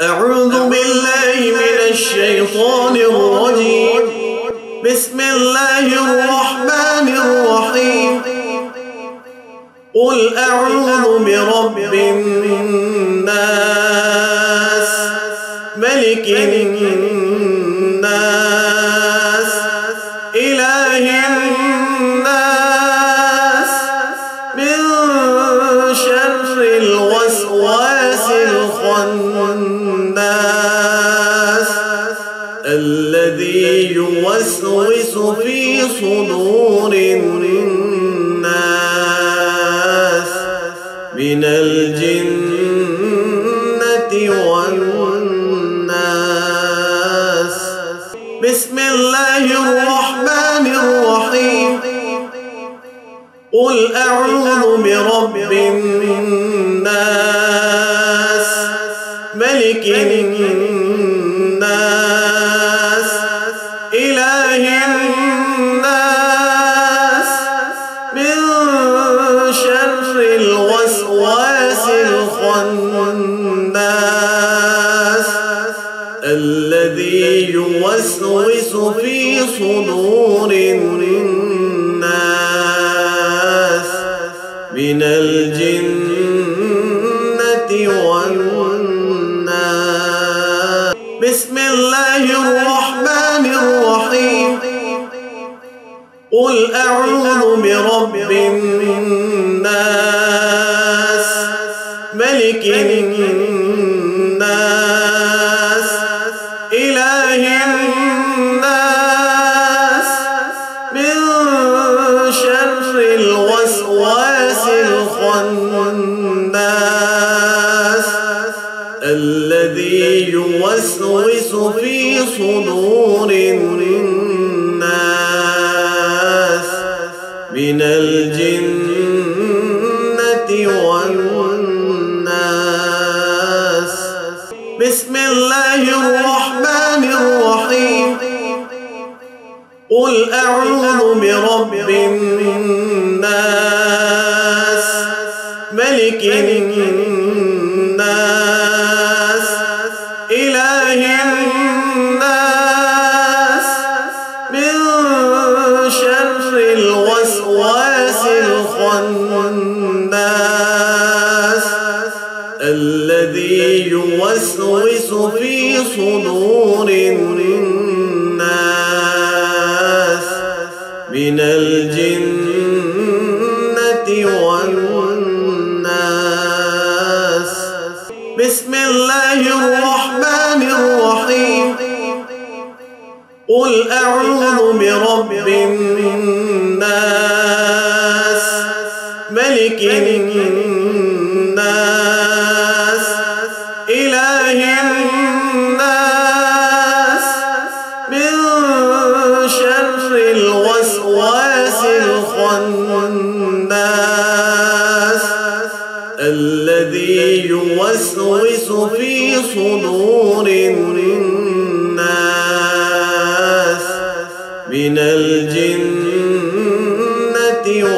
أعوذ بالله من الشيطان الرجيم. بسم الله الرحمن الرحيم. قل أعوذ برب الناس، ملك الناس، إله الناس، من شر الوسواس الخناس الذي يوسوس في صدور الناس من الجنة والناس. بسم الله الرحمن الرحيم. قل أعوذ برب الناس، ملك الناس، إله الناس، من شر الوسواس الخناس الذي يوسوس في صدور الناس من الجنة والناس. بسم الله الرحمن الرحيم. قل أعوذ برب الناس، ملك الناس، إله الناس، من شر الوسواس الخناس الذي يوسوس في صدور الناس من الجنة والناس. بسم الله الرحمن الرحيم. قل أعوذ برب الناس، ملك الناس، إله الناس، من شر الوسواس الخناس الذي يوسوس في صدور الناس من الجنة والناس. بسم الله الرحمن الرحيم. قل أعوذ برب الناس، ملك الناس، إله الناس، من شر الوسواس الخناس الذي يوسوس في صدور الناس من الجنة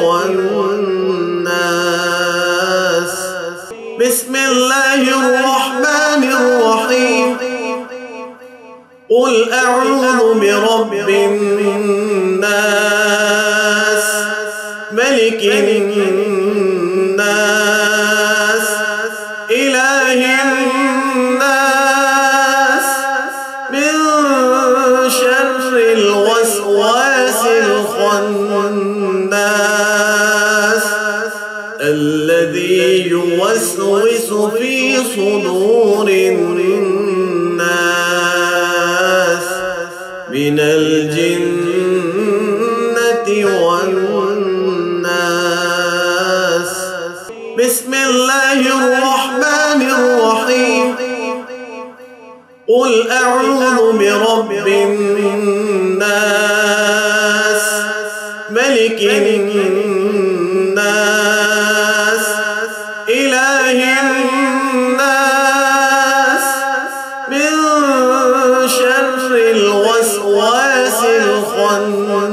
والناس. بسم الله الرحمن الرحيم. قل أعوذ برب الناس، ملك الناس، إله الناس، من شر الوسواس الخناس الذي يوسوس في صدور الناس من الجنة والناس. بسم الله الرحمن الرحيم. قل أعوذ برب الناس، ملك الناس، إله الناس، من شر الوسواس الخناس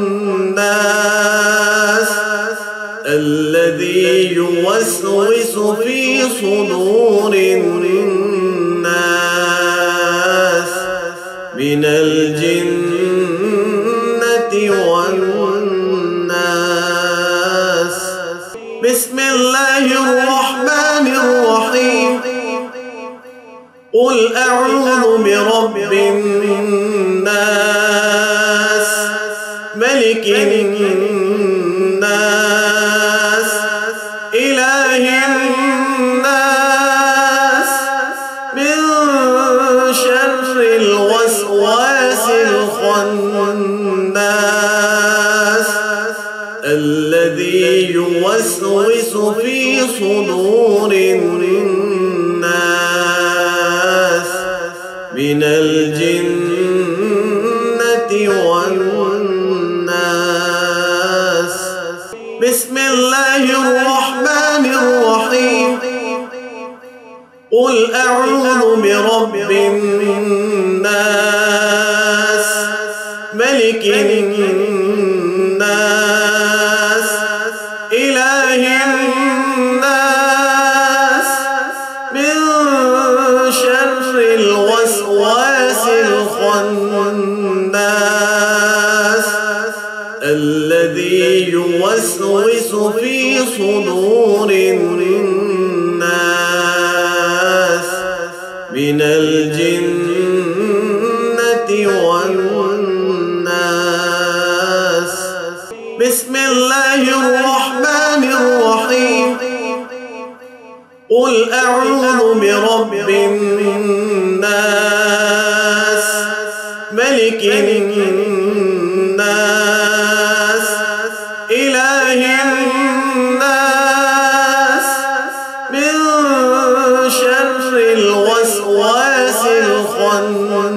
الذي يوسوس في صدور الناس من الجنة والناس. بسم الله الرحمن الرحيم. قل أعوذ برب الناس ملك الناس إله الناس من شر الوسواس الخناس الذي يوسوس في صدور الناس من الجنة والناس. بسم الله الرحمن الرحيم. قل أعوذ برب الناس ملك الناس إله الناس من شر الوسواس الخناس الذي يوسوس في صدور الناس من الجنة والناس. بسم الله الرحمن الرحيم. قل أعوذ برب الناس ملك الناس إله الناس من شر الوسواس الخناس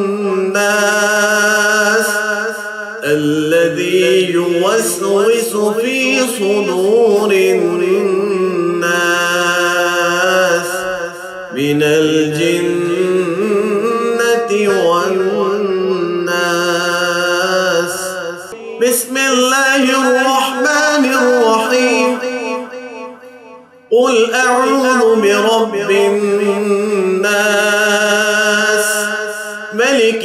الذي يوسوس في صدور الناس من الجنة والناس. بسم الله الرحمن الرحيم. قل أعوذ برب الناس ملك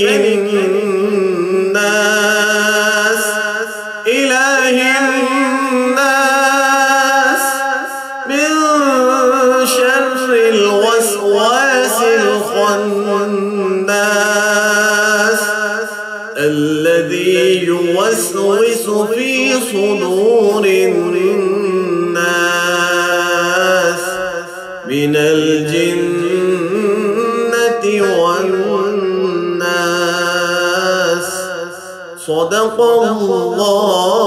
الناس إله الناس من شر الوسواس الخناس الذي يوسوس في صدور الناس من الجنة والناس. صدق الله